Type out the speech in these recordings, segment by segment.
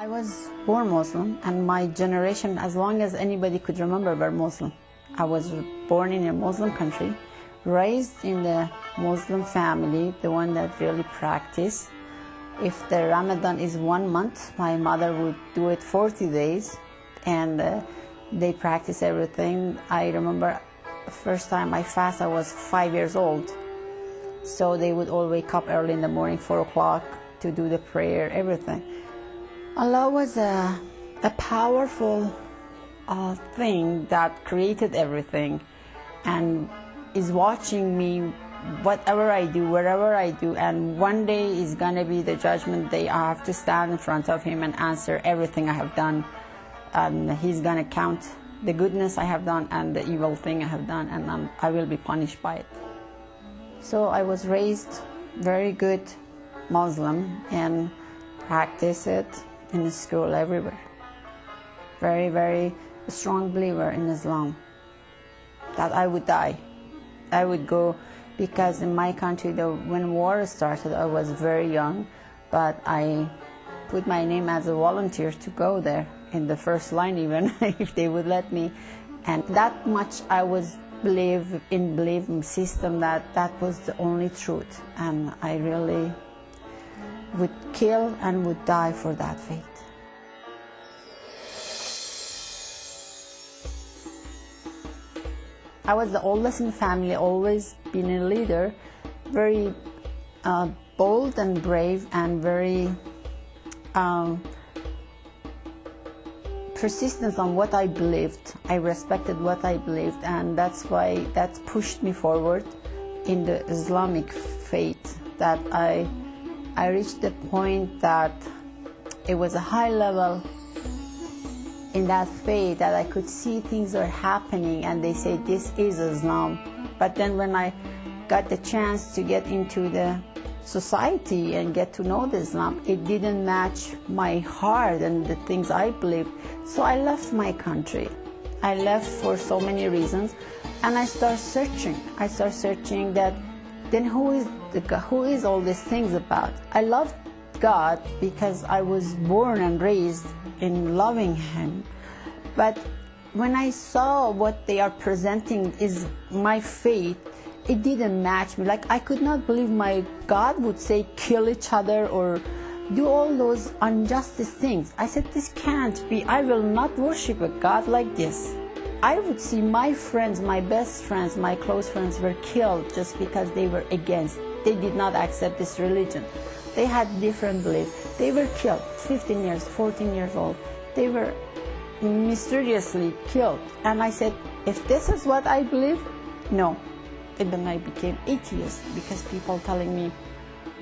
I was born Muslim, and my generation, as long as anybody could remember, were Muslim. I was born in a Muslim country, raised in the Muslim family, the one that really practice. If the Ramadan is 1 month, my mother would do it 40 days, and they practice everything. I remember the first time I fast, I was 5 years old. So they would all wake up early in the morning, 4 o'clock, to do the prayer, everything. Allah was a powerful thing that created everything and is watching me, whatever I do, wherever I do, and one day is going to be the judgment day. I have to stand in front of Him and answer everything I have done, and He's going to count the goodness I have done and the evil thing I have done, and I will be punished by it. So I was raised very good Muslim and practice it in the school, everywhere. Very, very strong believer in Islam, that I would die. I would go, because in my country, when war started, I was very young, but I put my name as a volunteer to go there, in the first line even, if they would let me. And that much I was believe in system that was the only truth, and I really would kill and would die for that faith. I was the oldest in the family, always been a leader, very bold and brave, and very persistent on what I believed. I respected what I believed, and that's why that pushed me forward in the Islamic faith, that I reached the point that it was a high level in that faith that I could see things are happening, and they say this is Islam. But then when I got the chance to get into the society and get to know the Islam, it didn't match my heart and the things I believed. So I left my country. I left for so many reasons, and I started searching. I started searching that then who is all these things about? I love God because I was born and raised in loving Him. But when I saw what they are presenting is my faith, it didn't match me. Like, I could not believe my God would say kill each other or do all those injustice things. I said, this can't be. I will not worship a God like this. I would see my friends, my best friends, my close friends were killed just because they were against. They did not accept this religion. They had different beliefs. They were killed, 15 years, 14 years old. They were mysteriously killed. And I said, if this is what I believe, no. And then I became atheist, because people telling me,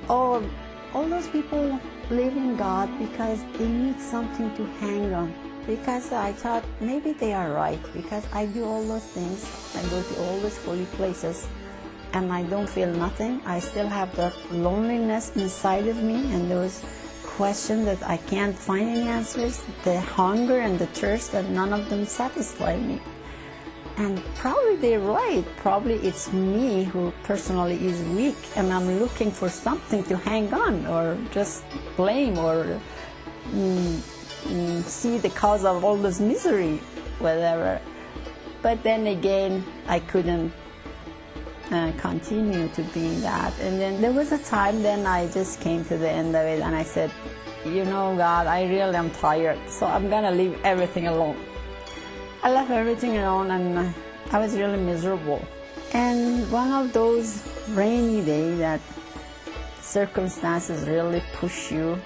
oh, all those people believe in God because they need something to hang on. Because I thought maybe they are right, because I do all those things. I go to all these holy places and I don't feel nothing. I still have that loneliness inside of me and those questions that I can't find any answers, the hunger and the thirst, that none of them satisfy me. And probably they're right. Probably it's me who personally is weak, and I'm looking for something to hang on, or just blame, or see the cause of all this misery, whatever. But then again, I couldn't continue to be that. And then there was a time then I just came to the end of it, and I said, you know, God, I really am tired, so I'm going to leave everything alone. I left everything alone, and I was really miserable. And one of those rainy days that circumstances really push you,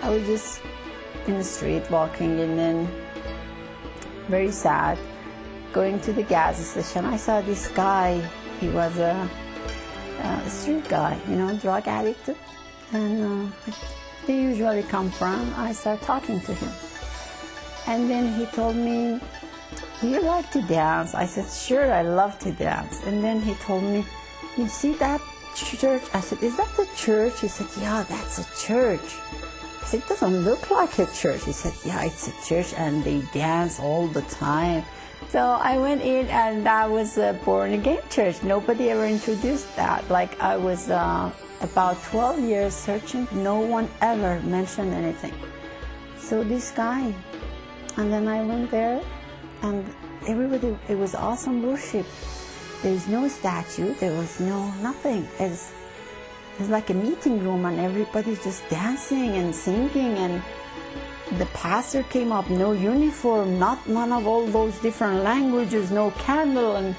I was just in the street walking, and then very sad, going to the gas station. I saw this guy. He was a street guy, you know, drug addict, and they usually come from. I started talking to him, and then he told me, do you like to dance? I said, sure, I love to dance. And then he told me, you see that church? I said, is that the church? He said, yeah, that's a church. I said, it doesn't look like a church. He said, yeah, it's a church, and they dance all the time. So I went in, and that was a born-again church. Nobody ever introduced that. Like, I was about 12 years searching. No one ever mentioned anything. saw this guy. And then I went there, and everybody, it was awesome worship. There's no statue, there was nothing. It's like a meeting room, and everybody's just dancing and singing, and the pastor came up, no uniform, none of all those different languages, no candle, and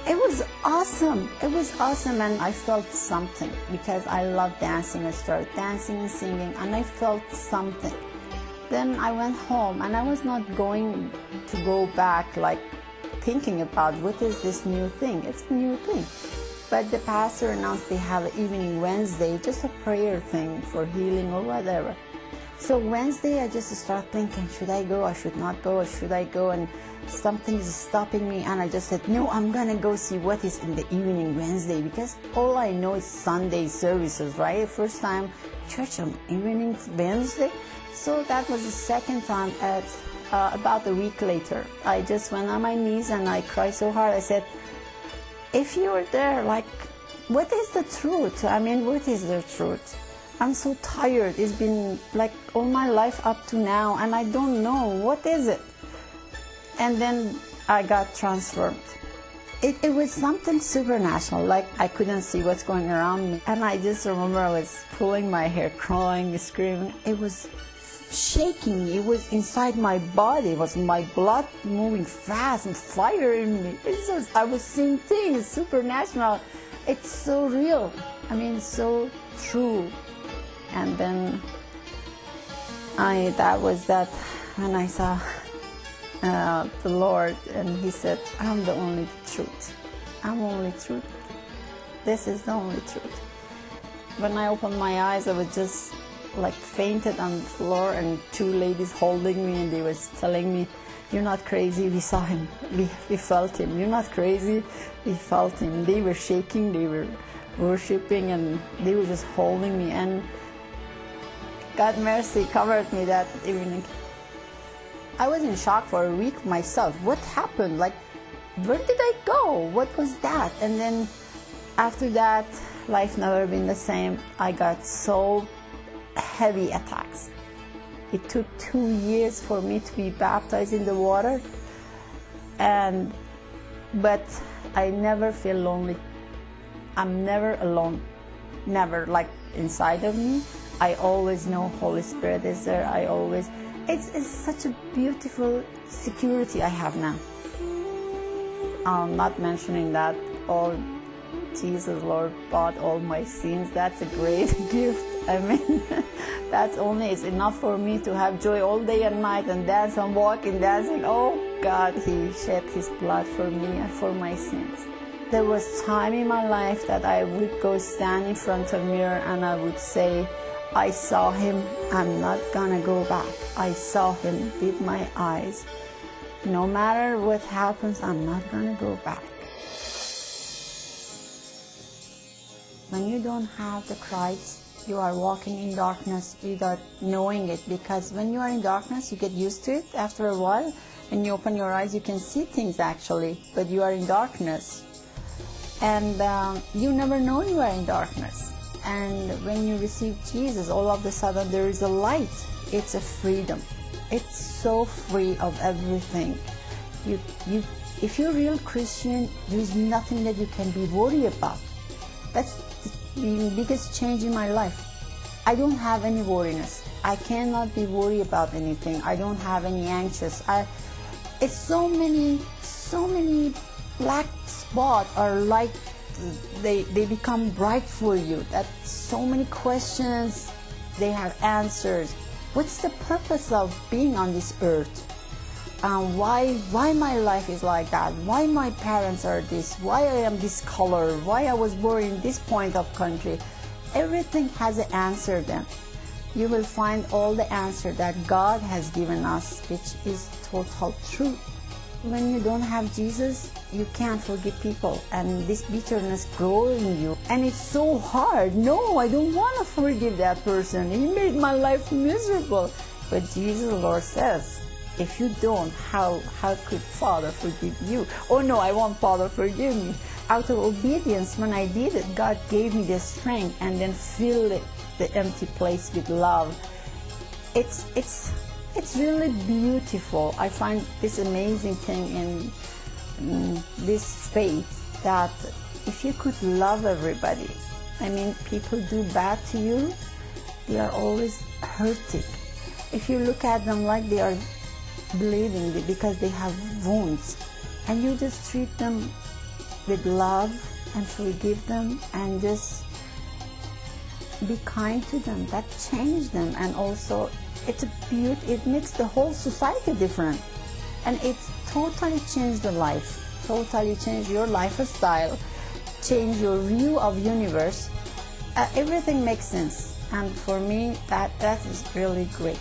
it was awesome. It was awesome, and I felt something because I love dancing. I started dancing and singing, and I felt something. Then I went home, and I was not going to go back, like thinking about what is this new thing. It's a new thing. But the pastor announced they have an evening Wednesday, just a prayer thing for healing or whatever. So Wednesday, I just started thinking, should I go? I should not go? Or should I go? And something is stopping me, and I just said, no, I'm gonna go see what is in the evening Wednesday, because all I know is Sunday services, right? First time church on evening Wednesday. So that was the second time. At about a week later, I just went on my knees and I cried so hard. I said, if you were there, like, what is the truth? I mean, what is the truth? I'm so tired. It's been like all my life up to now, and I don't know. What is it? And then I got transformed. It was something supernatural, like I couldn't see what's going around me. And I just remember I was pulling my hair, crying, screaming. It was shaking me. It was inside my body. It was my blood moving fast and fire in me. I was seeing things, supernatural. It's so real. I mean, so true. And then that was when I saw the Lord, and He said, I'm the only truth. I'm only truth. This is the only truth. When I opened my eyes, I was just like fainted on the floor, and two ladies holding me, and they were telling me, you're not crazy, we saw him, we felt him. You're not crazy, we felt him. They were shaking, they were worshiping, and they were just holding me, and God mercy covered me that evening. I was in shock for a week myself. What happened? Like, where did I go? What was that? And then after that, life never been the same. I got so heavy attacks. It took 2 years for me to be baptized in the water, but I never feel lonely. I'm never alone, never, like inside of me. I always know Holy Spirit is there. It's such a beautiful security I have now. I'm not mentioning that all Jesus, Lord, bought all my sins. That's a great gift. I mean, that's only is enough for me to have joy all day and night and dance and walk and dancing. Oh God, He shed His blood for me and for my sins. There was time in my life that I would go stand in front of a mirror and I would say, I saw Him, I'm not gonna go back. I saw Him with my eyes. No matter what happens, I'm not gonna go back. When you don't have the Christ, you are walking in darkness without knowing it, because when you are in darkness, you get used to it. After a while, when you open your eyes, you can see things actually, but you are in darkness. And you never know you are in darkness. And when you receive Jesus, all of a sudden there is a light. It's a freedom. It's so free of everything. If you're a real Christian, there is nothing that you can be worried about. That's the biggest change in my life. I don't have any worriness. I cannot be worried about anything. I don't have any anxious. It's so many black spots are like they become bright for you. That so many questions, they have answers. What's the purpose of being on this earth? Why my life is like that? Why my parents are this? Why I am this color? Why I was born in this point of country? Everything has an answer then. You will find all the answer that God has given us, which is total truth. When you don't have Jesus, you can't forgive people, and this bitterness grows in you. And it's so hard. No, I don't want to forgive that person. He made my life miserable. But Jesus, Lord, says, if you don't, how could Father forgive you? Oh no, I want Father forgive me. Out of obedience, when I did it, God gave me the strength and then filled the empty place with love. It's It's really beautiful. I find this amazing thing in this faith, that if you could love everybody, I mean, people do bad to you, they are always hurting. If you look at them like they are bleeding because they have wounds, and you just treat them with love and forgive them and just be kind to them, that changes them. And also it's a beauty, it makes the whole society different, and it totally changed the life, totally changed your lifestyle, change your view of universe. Everything makes sense, and for me that is really great.